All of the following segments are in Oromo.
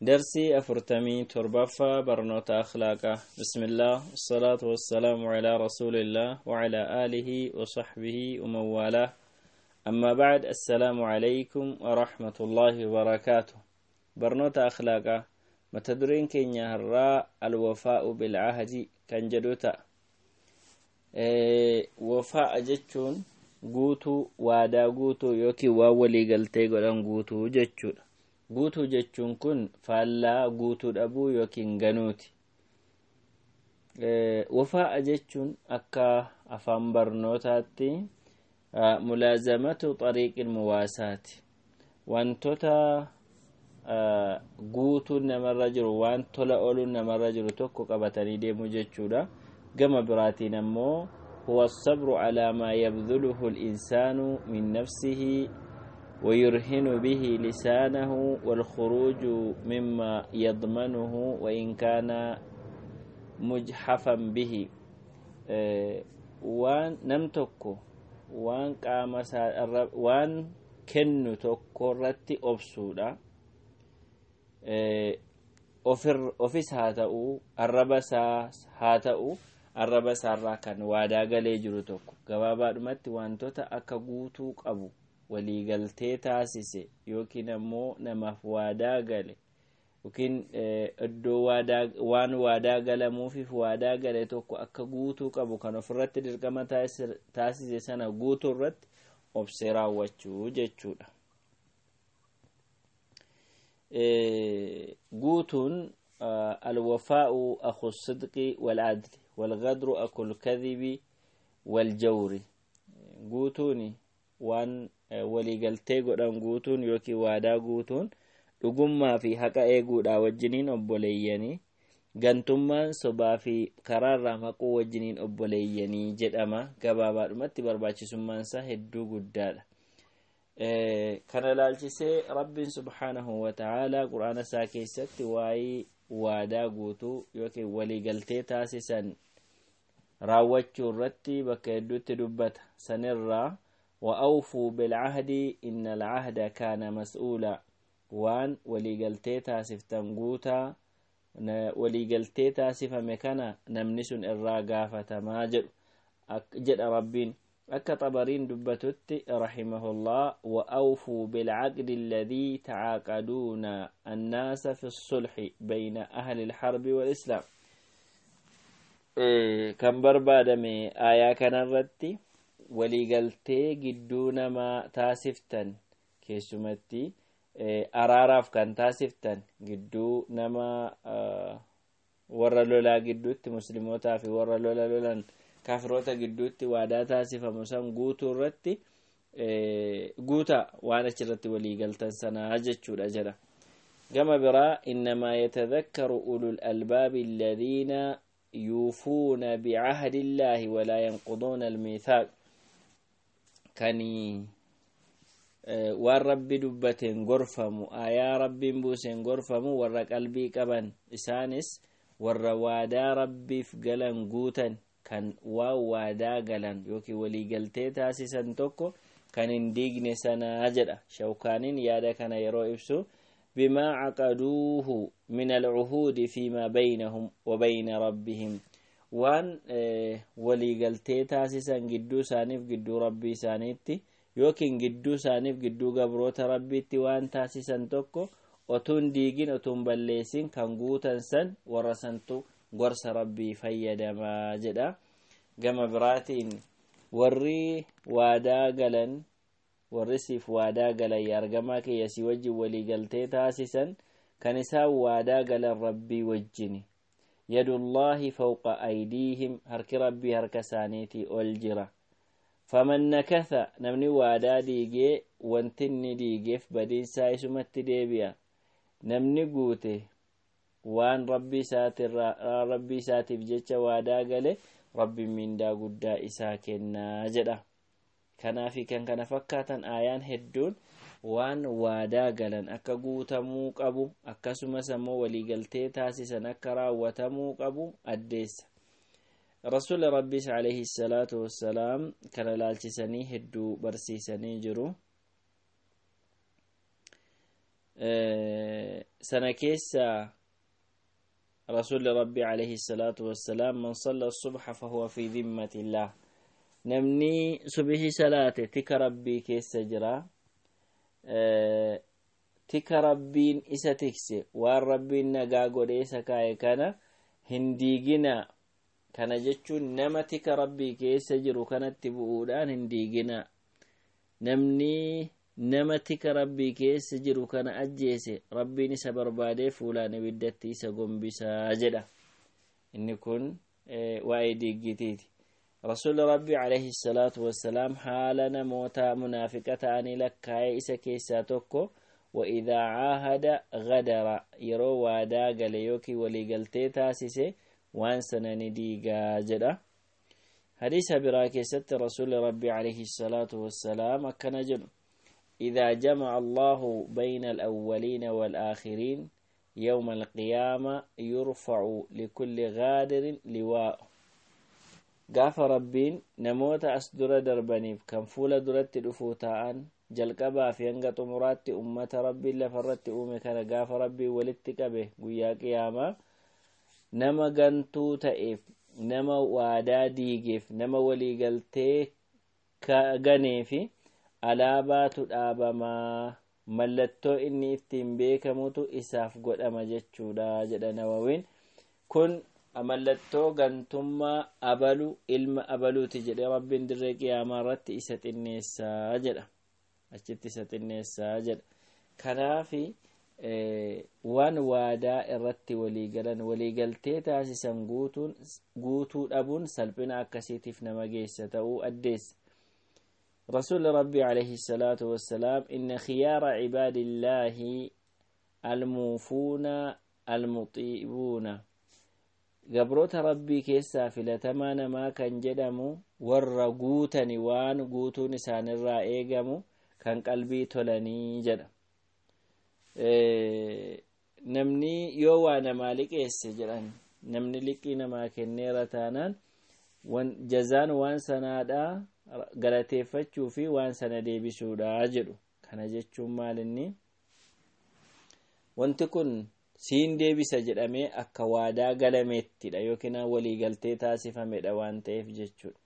درسي أفرتمي تربفا برنوت أخلاقه. بسم الله الصلاة والسلام على رسول الله وعلى آله وصحبه ومن والاه. أما بعد، السلام عليكم ورحمة الله وبركاته. برنوت أخلاقه متدرين كينيا الراء الوفاء بالعهد كان جدوتا. وفاء جتشون قوتو وادا قوتو يوكي واولي قلتي قلن قوتو جتشون. guutuu jechuun kun faallaa guutuu dhabuu yookiin ganuuti. Wafaa'a jechuun akka afaan barnootaatti mulaazamatu xariiqil muwaasaati. Wantoota guutuun namarra jiru, waan tola ooluun namarra jiru tokko qabatanii deemuu jechuudha. Gama biraatiin ammoo huwa sabru alaa maa yabdhuluhu al-insaanu min nafsihi ويرهن به لسانه والخروج مما يضمنه وإن كان مجحفا به. وان نمتكو وان قام وان كنو تكو رتي أبسودا أوفيس هاتأو الربسا هاتأو الربسا راكن وادا غلي جرو تكو غبابا دمت وان توتا أكا غوتو قبو waliigaltee taasise yookiin ammoo namaaf waadaa gale yookiin iddoo waan waadaa galamuufi waadaa gale tokko akka guutuu qabu kan ofirratti dirqama taasise sana guutuu irratti obsee raawwachuu jechuudha. guutuun alwafaa'u akhu sidqi wal adli wal ghadru akul kadhibi wal jawri. guutuuni waan waliigaltee godhan guutuun yookiin waadaa guutuun dhugummaa fi haqa eeguudha wajjiniin obboleeyyanii, gantummaan sobaa fi karaarraa maquu wajjiniin obboleeyyanii jedhama. gabaabaadhumatti barbaachisummaan isaa hedduu guddaadha. kana ilaalchisee rabbiin subhaanahu wa ta'aalaa qur'aana isaa keessatti waa'ee waadaa guutuu yookiin waliigaltee taasisan raawwachuu irratti bakka hedduutti dubbata. sanirraa وأوفوا بالعهد إن العهد كان مسؤولا. وان وليقلتي تاسف تنقوتا وليقلتي تاسف مكانا نمنس الراقافة ماجر جد ربين أكا طبرين دبتت رحمه الله. وأوفوا بالعقد الذي تعاقدون الناس في الصلح بين أهل الحرب والإسلام. كم بربادمي آيا كان الرتي waliigaltee gidduu namaa taasiftan keessumatti araaraaf kan taasiftan gidduu nama warra lolaa gidduutti muslimootaa fi warra lolan kaafiroota gidduutti waadaa taasifamu san guutuu irratti guutaa waan achirratti waliigaltan sanaa jechuudha jedha. gama biraa innamaa yatadhakkaru ulul albaabi alladhiina yuufuuna bicahdi illaahi walaa yanquduuna almiithaaq. kani waan rabbi dubbateen gorfamu, ayaa rabbiin buuseen gorfamu warra qalbii qaban, isaanis warra waadaa rabbiif galan guutan, kan waan waadaa galan yookiin waliigaltee taasisan tokko kan hin diigne sanaa jedha. shawkaaniin yaada kana yeroo ibsu bimaa caqaduuhu min alcuhuudi fiimaa baynahum wa bayna rabbihim. waan waliigaltee taasisan gidduu isaaniif gidduu rabbii isaaniitti yookiin gidduu isaaniif gidduu gabroota rabbiitti waan taasisan tokko otuun diigin otuun balleessin kan guutan san warra santu gorsa rabbii fayyadamaa jedha. gama biraatiin warri waadaa galan, warri siif waadaa galan argamaa kiyya si wajjin waliigaltee taasisan kan isaan waadaa galan rabbii wajjini. يد الله فوق أيديهم هرك ربي هرك سانيتي أولجرة. فمن نكث نمني وادا ديجي وانتني ديجي فبدين سايسو متديبيا نمني قوته وان ربي ساتي بجيش وادا قلي ربي من دا قدا إساكنا جدا. كنافي كان فكاتا آيان هدون waan waadaa galan akka guutamuu qabu akkasumas ammoo waliigaltee taasisan akka raawwatamuu qabu addeessa. rasuula rabbiis alayhi salaatu wassalaam kana ilaalchisanii hedduu barsiisanii jiru. سنة كيسا رسول ربي عليه الصلاة والسلام من صلى الصبح فهو في ذمة الله نمني صبح صلاة تك ربي كيسا جرا تك ربين إسا تكسي والربين نقاقو ليسا كاي كان هنديقنا كان جتشو نما تك ربي كيسا جرو كانت تبؤودان هنديقنا نمني nama tika rabbii keessa jiru kana ajjeese rabbiin isa barbaadee fuulaan ibiddatti isa gombisaa jedha. inni kun waa'ee diiggitiiti. rasuulli rabbii alayhi salaatu wassalaam haala namoota munaafiqa ta'anii lakkaa'ee isa keessaa tokko وإذا عاهد غدر يرو وادا قال يوكي وليقلتي تاسسي وانسنا نديقا جدا. حديث براكسة رسول ربي عليه الصلاة والسلام أكنا جن إذا جمع الله بين الأولين والآخرين يوم القيامة يرفع لكل غادر لواء. قاف ربين نموت أسدر دربنيف كان فول درت الأفوتان جلقبا في أنقط مرات أمة ربي لفرت أمي كان قاف ربي ولدتك به ويا قيامة نما قنتو تأف نما وادا ديقف نما ولي قلتي كغنيفي alaabatu dhaabamaa mallattoo inni ittiin beekamutu isaaf godhama jechuudha jedha Nawawiin. kun mallattoo gantummaa abalu ilma abaluuti jedhe rabbiin dirree qiyaamaa irratti isa xinneessaa jedha achitti isa xinneessaa jedha. kanaafi waan waadaa irratti waliigalan waliigaltee taasisan guutuu dhabuun salphina akkasiitiif nama geessa ta'uu addeessa. رسول ربي عليه الصلاة والسلام إن خيار عباد الله الموفون المطيبون. قبروت ربي كيسا فلتمان ما كان جدمو والرقوت نوان قوتو نسان الرائقمو كان قلبي تلني جدم. نمني يوانا مالك إسجران نمني لكينا ما كنيرتانان جزان وان سنادا galateeffachuu fi waan sana deebisuudha jedhu. kana jechuun maalinni wanti kun siin deebisa jedhamee akka waadaa galameettidha yookiin waliigaltee taasifamedha waan ta'eef jechuudha.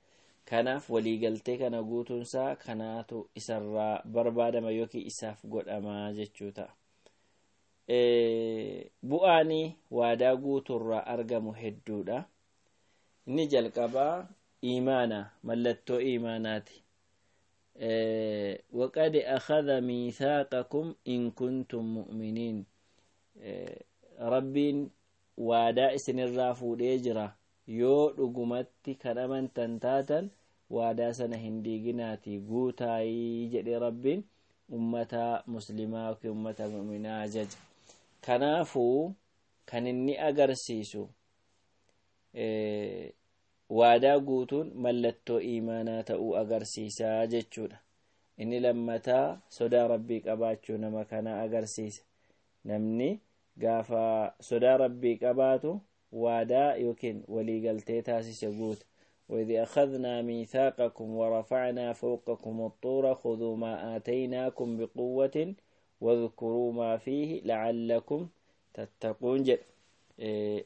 kanaaf waliigaltee kana guutuunsaa kanaatu isarraa barbaadama yookiin isaaf godhama jechuudha. bu'aanii waadaa guuturraa argamu hedduudha. inni jalqabaa إيمانا ملتو إيماناتي. وقد أخذ ميثاقكم إن كنتم مؤمنين. ربين وادا إسن الرافو ديجرا يو رقمتي كنمن تنتاتا وادا سنهندي جناتي قوتاي جدي ربين أمتا مسلمة وكي أمتا مؤمنة جج. كنافو كان إني أقرسيسو waadaa guutuun mallattoo iimaanaa ta'uu agarsiisa jechuudha. inni lammataa sodaa rabbii qabaachuu nama kana agarsiisa. namni gaafa sodaa rabbii qabaatu waadaa yookiin waliigaltee taasise guuta. وإذ أخذنا ميثاقكم ورفعنا فوقكم الطور خذوا ما آتيناكم بقوة واذكروا ما فيه لعلكم تتقون جد.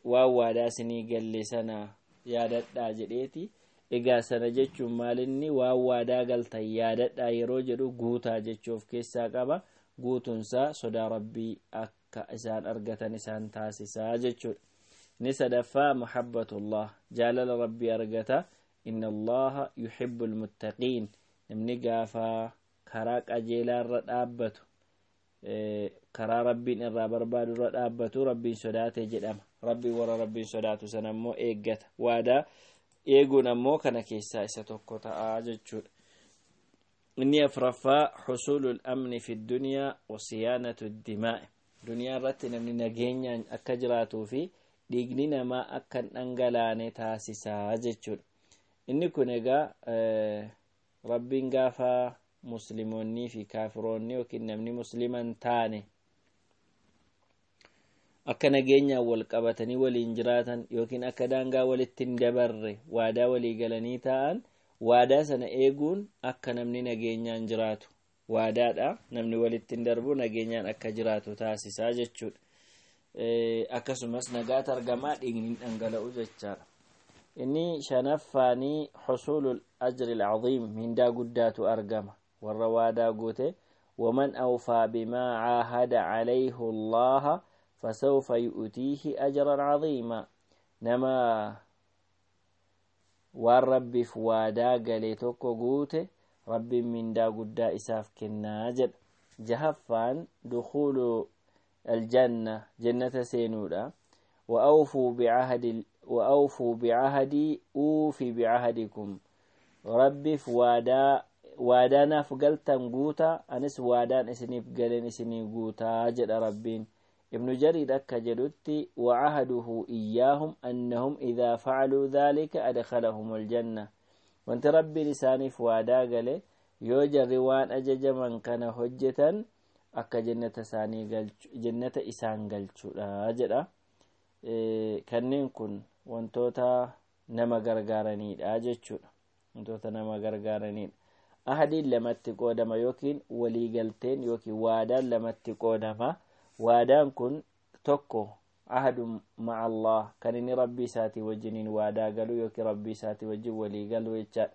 waadaa sinii gallisana yaadadhaa jedheeti. egaa sana jechuun maalinni waan waadaa galtan yaadadhaa yeroo jedhu guutaa jechuuf keessaa qaba. guutunsaa sodaa rabbii akka isaan argatan isaan taasisaa jechuudha. ni sadaffaa muhabbatullah jaalala rabbii argata. inna allaha yuhibbul muttaqiin. namni gaafa karaa qajeelaa irra dhaabbatu karaa rabbiin irraa barbaadu irra dhaabbatu rabbiin sodaate jedhama. rabbiin warra rabbiin sodaatu sana ammoo eeggata. waadaa eeguun ammoo kana keessaa isa tokko ta'a jechuudha. inni afraffaa xusuulul amni fi dunyaa wa siyaanatu dimaa. duniyaa irratti namni nageenyaan akka jiraatuu fi dhiigni namaa akka hin dhangalaane taasisaa jechuudha. inni kun egaa rabbiin gaafa musliimoonnii fi kaafiroonni yookiin namni musliman taane akka nageenyaan wal qabatanii waliin jiraatan yookiin akka daangaa walitti hin dabarre waadaa walii galanii ta'an waadaa sana eeguun akka namni nageenyaan jiraatu waadaadha namni walittiin darbu nageenyaan akka jiraatu taasisaa jechuudha. akkasumas nagaat argamaa dhiigni dhangala'u jechaadha. inni shanaffaanii husulul ajri al'azim mindaa guddaatu argama warra waadaa guute ومن أوفى بما عاهد عليه الله فسوف يؤتيه أجرا عظيما نما والرب فوادا قليتوكو قوته رب من دا قدا إساف كناجد جهفان دخول الجنة جنة سينودا وأوفوا بعهدي أوفي بعهدكم رب فوادا waadaanaaf galtan guutaa anis waadaan isiniif galen isinii guutaa jedha rabbiin. ibnu jariir akka jedhutti wacahaduhu iyyaahum annahum idaa facaluu dhaalika adkalahum aljanna wanti rabbiin isaaniif waadaa gale yoo jarri waan ajajaman kana hojjetan akka jannata isaan galchuudha jedha. kanneen kun wantoota nama gargaaranidha jechuudha. wantoota nama gargaaranidha. ahadiin lamatti qoodama yookiin waliigalteen yookiin waadaan lamatti qoodama. waadaan kun tokko ahadu ma'a Allah kan inni rabbii isaatii wajjiniin waadaa galu yookiin rabbii isaatii wajjin waliigalu jechaadha.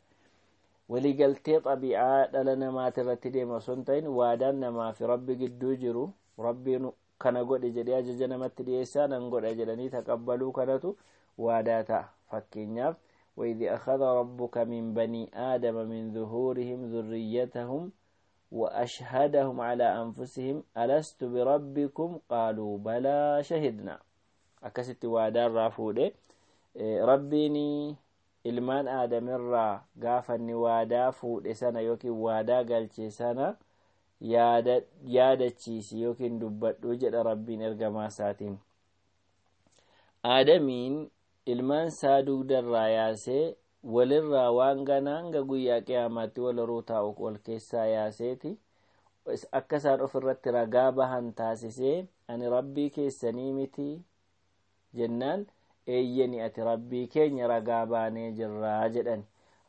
waliigaltee xabi'aa dhala namaati irratti deema osoo hin ta'in waadaan namaa fi rabbi gidduu jiru rabbiin kana godhe jedhee ajaja namatti dhiyeessaa nan godha jedhanii taqabbaluu kanatu waadaa ta'a. fakkeenyaaf وإذ أخذ ربك من بني آدم من ظهورهم ذريتهم وأشهدهم على أنفسهم ألست بربكم قالوا بلى شهدنا. أكست وادار رافوده ربيني ilmaan aadamirraa gaafa inni waadaa fuudhe sana yookiin waadaa galche sana yaadachiisi yookiin dubbadhu jedha rabbiin ergamaa isaatiin. aadamiin ilmaan isaa dugdarraa yaasee walirraa waan ganaa hanga guyyaa qiyaamaatti wal horuu taa'u wal keessaa yaaseeti akka isaan ofirratti ragaa bahan taasisee ani rabbii keessanii miti jennaan eeyyeni ati rabbii keenya ragaa baanee jirraa jedhan.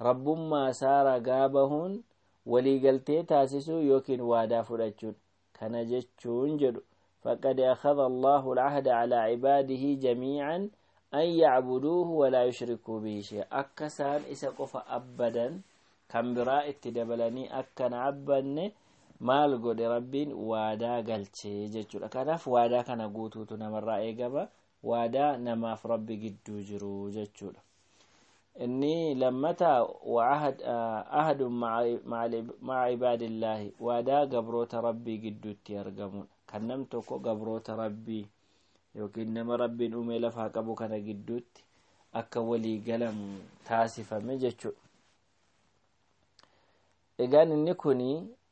rabbummaa isaa ragaa bahuun waliigaltee taasisuu yookiin waadaa fudhachuudha. kana jechuun jedhu faqad akhadha Allahu al-ahda ala ibaadihi jamii'an an ya'buduuhu wa laa yushrikuu bihi shay'an. akka isaan isa qofa abbadan kan biraa itti dabalanii akka na abbanne maal godhe rabbiin waadaa galchee jechuudha. kanaaf waadaa kana guutuutu namarraa eegama. waadaa namaaf rabbi gidduu jiru jechuudha. inni lammataa ahadun ma'a ibaadillaahi waadaa gabroota rabbii gidduutti argamudha. kan nam tokko gabroota rabbii yookiin nama rabbiin uumee lafaa qabu kana gidduutti akka walii galamu taasifame jechuudha. egaan inni kuni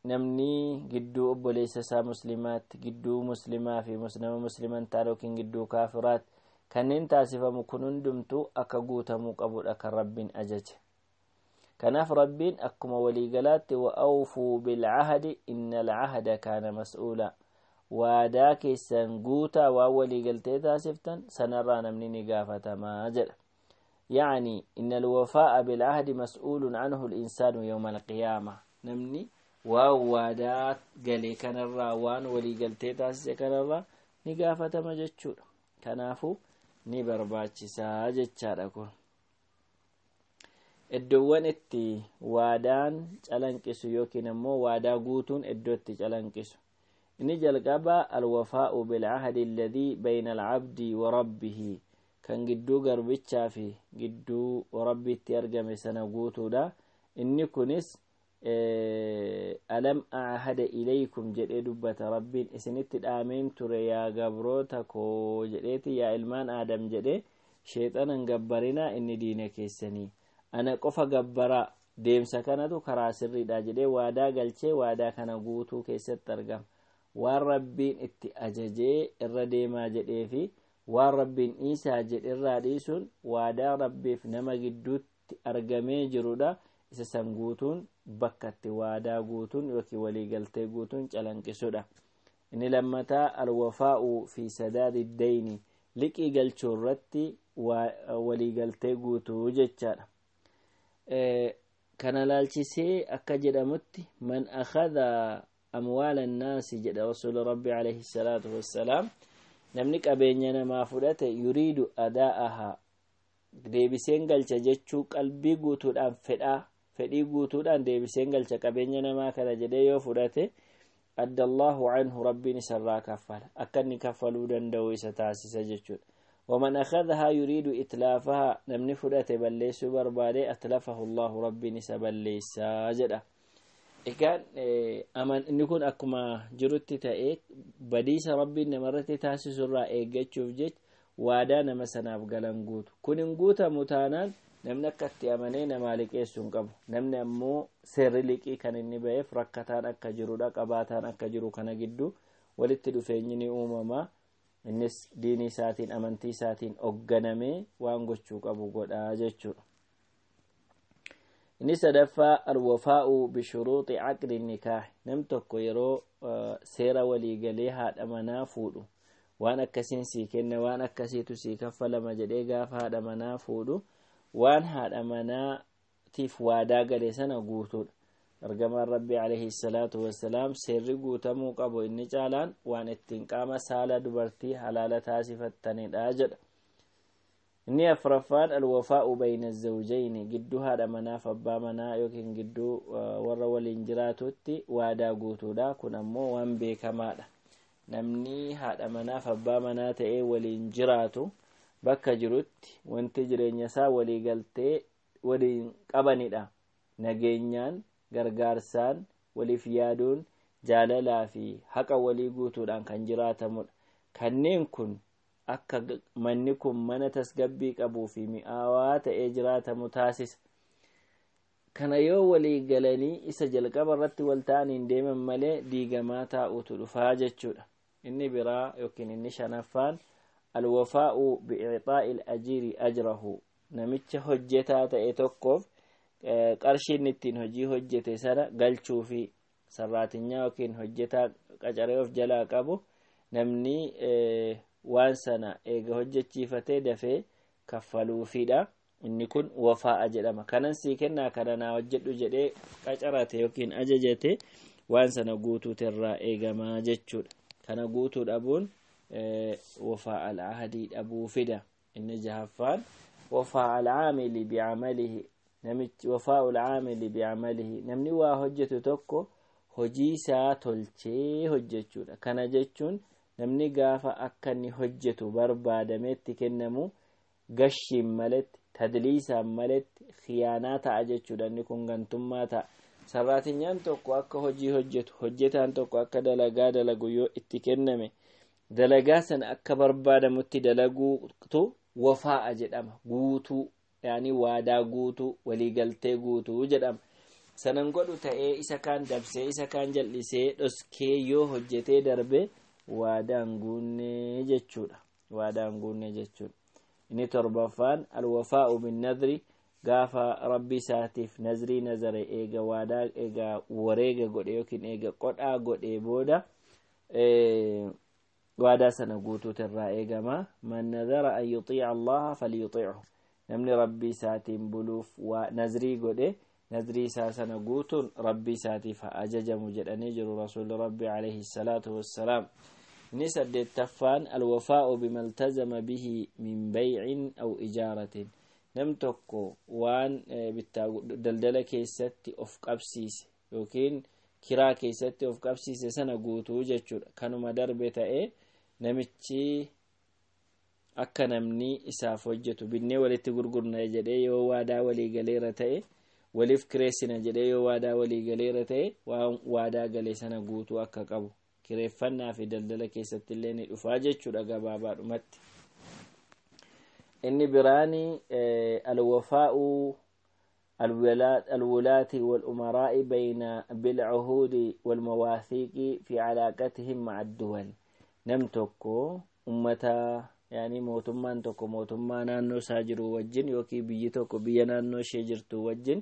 namni gidduu obboleessa isaa muslimaatti gidduu muslimaa fi nama musliman ta'an yookiin gidduu kaafiraatti kanneen taasifamu kun hundumtuu akka guutamuu qabudha kan rabbiin ajaje. kanaaf rabbiin akkuma waliigalaatti wa'awfuu bilcahdi inna alcahda kaana mas'uula. waadaa keessan guutaa waan waliigaltee taasiftan sanarraa namni ni gaafatamaa jedha. يعني إن الوفاء بالعهد مسؤول عنه الإنسان يوم القيامة. نمني ووادات قالي كان الراوان ولي قلتي تاسس كان الرا نقافة مجتشور كنافو نبرباتش ساجتشار أكون الدوان اتي وادان چلنكسو يوكي نمو وادا قوتون الدوتي چلنكسو. نجل قبا الوفاء بالعهد الذي بين العبد وربه كان قدو قربتشا في قدو وربي تيرقم سنقوتو دا إني كنس ألم أعهد إليكم جدي دبة ربين إسنت الآمين ترى يا قبروتكو جديتي يا إلمان آدم جدي شيطانا قبرنا إني دينك السني أنا قفا قبرا ديم سكنتو كراسر دا جدي وادا قلچه وادا كان قوتو كيست ترقم والربين اتي أججي الرديما جدي في والربين إيسا جد الراديسون وادا ربي في نما قدوت أرقمي جرودا إسا سنقوتون بكت وادا قوتون وكي ولي قلتي قوتون چلنك سودا. إني لمتا الوفاء في سداد الدين لكي قلتو رتي ولي قلتي قوتو جتشار. كان لالشيسي أكجد متي من أخذ أموال الناس جد رسول ربي عليه الصلاة والسلام نمنك أبينينا ما فلت يريد أداءها deebiseen galcha jechuu qalbii guutuudhaan fedhii guutuudhaan deebiseen galcha qabeenya namaa kana jedhee yoo fudhate addallahu anhu rabbiin isarraa kaffala akka inni kaffaluu danda'u isa taasisa jechuudha. waman akhadhahaa yuriidu itlaafahaa namni fudhate balleessuu barbaade atlafahu allahu rabbiin isa balleessaa jedha. egaan inni kun akkuma jirutti ta'ee badiisa rabbiin namarratti taasisurraa eeggachuuf jecha waadaa nama sanaaf galan guutu. kun hin guutamu taanaan namni akkatti amanee nama liqeessuu hin qabu. namni ammoo seerri liqii kan inni ba'eef rakkataan akka jirudha, qabaataan akka jiru kana gidduu walitti dhufeenyi ni uumama. innis diinii isaatiin amantii isaatiin hoogganamee waan gochuu qabu godhaa jechuudha. inni sadaffaa alwafaa'u bishuruuxi aqdi nikaah. nam tokko yeroo seera waliigalee haadha manaa fuudhu waan akkasiin sii kenna waan akkasiitu sii kaffalama jedhee gaafa haadha manaa fuudhu waan haadha manaatiif waadaa gale sana guutuudha. ergamaan rabbii alayhi salaatu wassalaam seerri guutamuu qabu inni caalaan waan ittiin qaama saala dubartii halaala taasifattanidha jedha. inni afraffaan alwafaa'u bayna zawjayni gidduu haadha manaaf abbaa manaa yookiin gidduu warra waliin jiraatutti waadaa guutuudha. kun ammoo waan beekamaadha. namni haadha manaaf abbaa manaa ta'ee waliin jiraatu bakka jirutti wanti jireenya isaa walii galtee waliin qabanidha. nageenyaan, gargaarsaan, waliif yaaduun, jaalalaa fi haqa walii guutuudhaan kan jiraatamudha. kanneen kun akka manni kun mana tasgabbii qabuu fi mi'aawaa ta'ee jiraatamu taasisa. kana yoo walii galanii isa jalqaba irratti wal ta'aniin deeman malee diigamaa taa'utu dhufaa jechuudha. inni biraa yookiin inni shanaffaan alwafaa'u bi'iixaa'il ajiiri ajrahu. namicha hojjetaa ta'e tokkoof qarshiin ittiin hojii hojjete sana galchuu fi sarraatinyaa yookiin hojjetaa qacaree of jalaa qabu namni waan sana eega hojjechiifatee dafee kaffaluufidha. inni kun wafaa'a jedhama. kanan sii kennaa kana naa hojjedhu jedhee qacarate yookiin ajajate waan sana guutuutu irraa eegamaa jechuudha. kana guutuu dhabuun wafaa'a al-ahadii dhabuu fida. inni jahaffaan wafaa'a al-aamili bi'amalihi. namichi wafaa'u al-aamili bi'amalihi namni waa hojjetu tokko hojii isaa tolchee hojjechuudha. kana jechuun namni gaafa akka inni hojjetu barbaadametti kennamu gashiin maletti tadliisaan maletti khiyaanaa ta'a jechuudha. inni kun gantummaa ta'a. sarraatinyaan tokko akka hojii hojjetu, hojjetaan tokko akka dalagaa dalagu yoo itti kenname dalagaa sana akka barbaadamutti dalaguutu wafaa'a jedhama. guutuu yaani waadaa guutuu, waliigaltee guutuu jedhama. sanan godhu ta'ee isa kaan dabsee isa kaan jal'isee dhoskee yoo hojjetee darbe waadaan guunnee jechuudha. waadaan guunnee jechuudha. inni torbaffaan alwafaa'u bin nadri gaafa rabbi isaatiif nazrii nazare eega waadaa eega wareega godhe yookiin eega qodhaa godhe booda waadaa sana guutuutu irraa eegama. man nadara an yutii'a allaha falyutii'hu. namni rabbi isaatiin buluuf nazrii godhe nazrii isaa sana guutuun rabbi isaatiif ajajamu jedhanii jiru rasuulli rabbi alayhi salaatu wassalaam. inni saddeettaffaan alwafaa'u bimaltazama bihi min bay'in aw ijaaratin. nam tokko waan bittaa daldala keessatti of qabsiise yookiin kiraa keessatti of qabsiise sana guutuu jechuudha. kanuma darbe ta'ee namichi akka namni isaaf hojjetu binnee walitti gurgurna jedhee yoo waadaa walii galeera ta'e waliif kireessina jedhee yoo waadaa walii galeera ta'e waan waadaa galee sana guutuu akka qabu kireeffannaa fi daldala keessatti illee ni dhufaa jechuudha gabaabaadhumatti. inni biraani alwafaa'u الولاة والأمراء بين بالعهود والمواثيق في علاقتهم مع الدول. نمتكو أمتا يعني موتمان توكو موتمان نانو ساجرو وجن يوكي بيتوكو بيانانو شجرتو وجن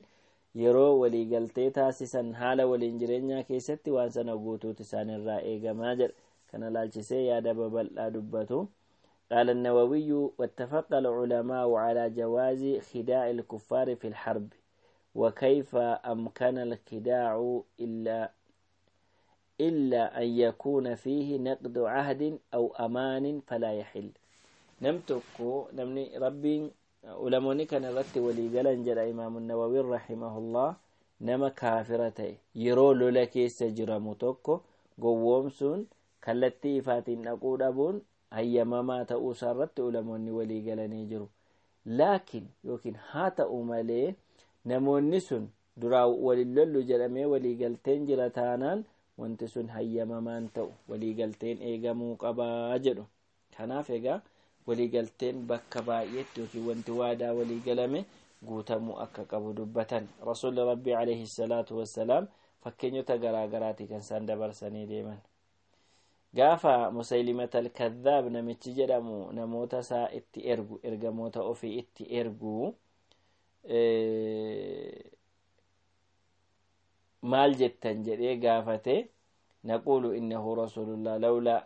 yeroo walii galtee taasisan haala waliin jireenyaa keessatti waan sana guutuutu isaan irraa eegamaa jedha. kana laalchisee yaada babal'aa dubbatu. قال النووي واتفق العلماء على جواز خداع الكفار في الحرب وكيف أمكن الخداع إلا أن يكون فيه نقد عهد أو أمان فلا يحل. نمتكو نمني ربي ولموني كان رتي ولي قلن جل إمام النووي رحمه الله نما كافرته يرول لك سجرم توكو قوومسون كالتي فاتين أقول أبون هيا ما تأوسرت ولموني ولي قلن يجرو لكن يمكن هاتا أمالي نموني سن دراو وللولو جلمي ولي قلتين جلتانان وانتسون هيا ما انتو ولي قلتين إيقا موقبا جلو كناف إيقا ولي قلتين بكا بايت يوكي وانتوادا ولي قلمي قوتمو أكا قبو دبتان رسول ربي عليه الصلاة والسلام فكين يتقرى قراتي كان ساند برساني ديما قافا مسيلمة الكذاب نمتش جدمو نموتا سا اتي ارقو ارقا موتا اوفي اتي ارقو مال جتن جدي قافته نقول إنه رسول الله لولا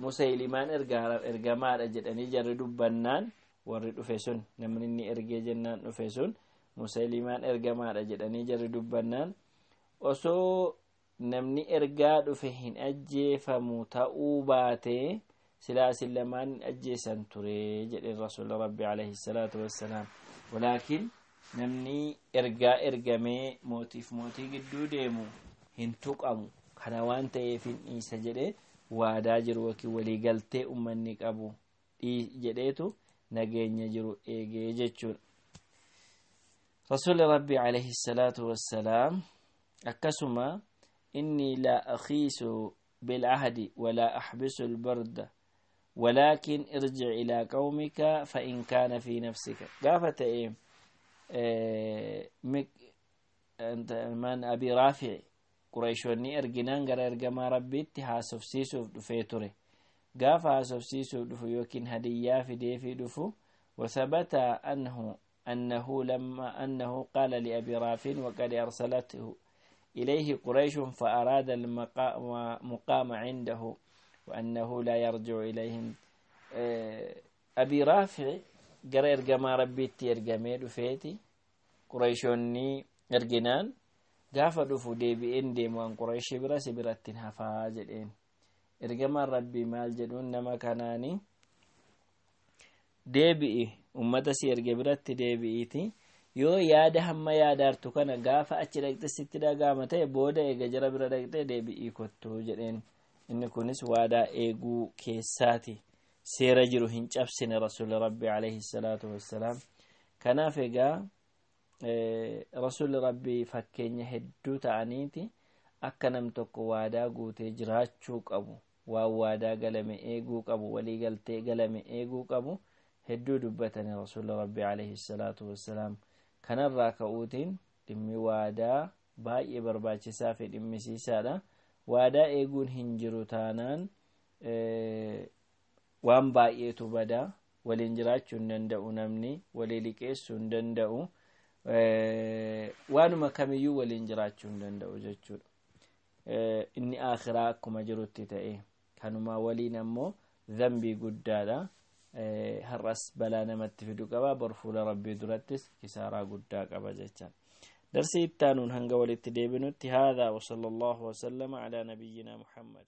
مسيلمان ارقا مال جدني جردو بنان warri dhufe sun namni inni ergee jennaan dhufe sun musaylimaan ergamaa jedhanii jarri dubbannaan osoo namni ergaa dhufe hin ajjeefamu ta'uu baate silaasin lamaan ajjeesan ture jedhe rasuul rabbi alayhi salaatu wassalaam walaakin namni ergaa ergamee mootiif mootii gidduu deemu hin tuqamu kana waan ta'eef hin isa jedhe waadaa jiru wakiin walii galtee ummanni qabu jedheetu نجينا جرو إيجي جتشون رسول ربي عليه الصلاة والسلام أكسما إني لا أخيس بالعهد ولا أحبس البرد ولكن ارجع إلى قومك فإن كان في نفسك قافت إيه أنت من أبي رافع قريشوني أرجنان قرر أرجما ربي تحاسف سيسوف فيتوري قافا سبسيسو دفو يوكين هديا في ديفي دفو وثبت أنه قال لأبي رافع وقد أرسلته إليه قريش فأراد المقام عنده وأنه لا يرجع إليهم أبي رافع قرر قما ربيتي أرقامي دفيتي قريشوني أرقنان قافا دفو ديبي إندي وأن قريش براسي براتين هفاجلين ergamaan rabbii maal jedhuun nama kanaani deebi'i ummata si erge biratti deebi'iiti yoo yaada hamma yaadaartu kana gaafa achi dhaqxe sitti dhagaama ta'e booda eega jara bira dhaqxe deebi'ii kottu jedheen inni kunis waadaa eeguu keessaati seera jiru hin cabsine rasuul rabbii alayhi salaatu wassalaam kanaaf egaa rasuul rabbii fakkeenya hedduu ta'aniiti akka nam tokko waadaa guutee jiraachuu qabu waan waadaa galame eeguu qabu walii galtee galame eeguu qabu hedduu dubbatanii rasuul rabbii alayhi salaatu wassalaam kanarraa ka'uutiin dhimmi waadaa baay'ee barbaachisaa fi dhimmisiisaadha waadaa eeguun hin jiru taanaan waan baay'eetu bada waliin jiraachuu hin danda'u namni walii liqeessuu hin danda'u waanuma kamiyyuu waliin jiraachuu hin danda'u jechuudha inni akhiraa akkuma jirutti ta'e kanuma waliin ammoo dhanbii guddaadha har'as balaa namatti fidu qaba bor fuula rabbii durattis kisaaraa guddaa qaba jechaan darsi ittaanuun hanga walitti deebinutti haadha wa sallallahu wa sallama ala nabiyyina muhammad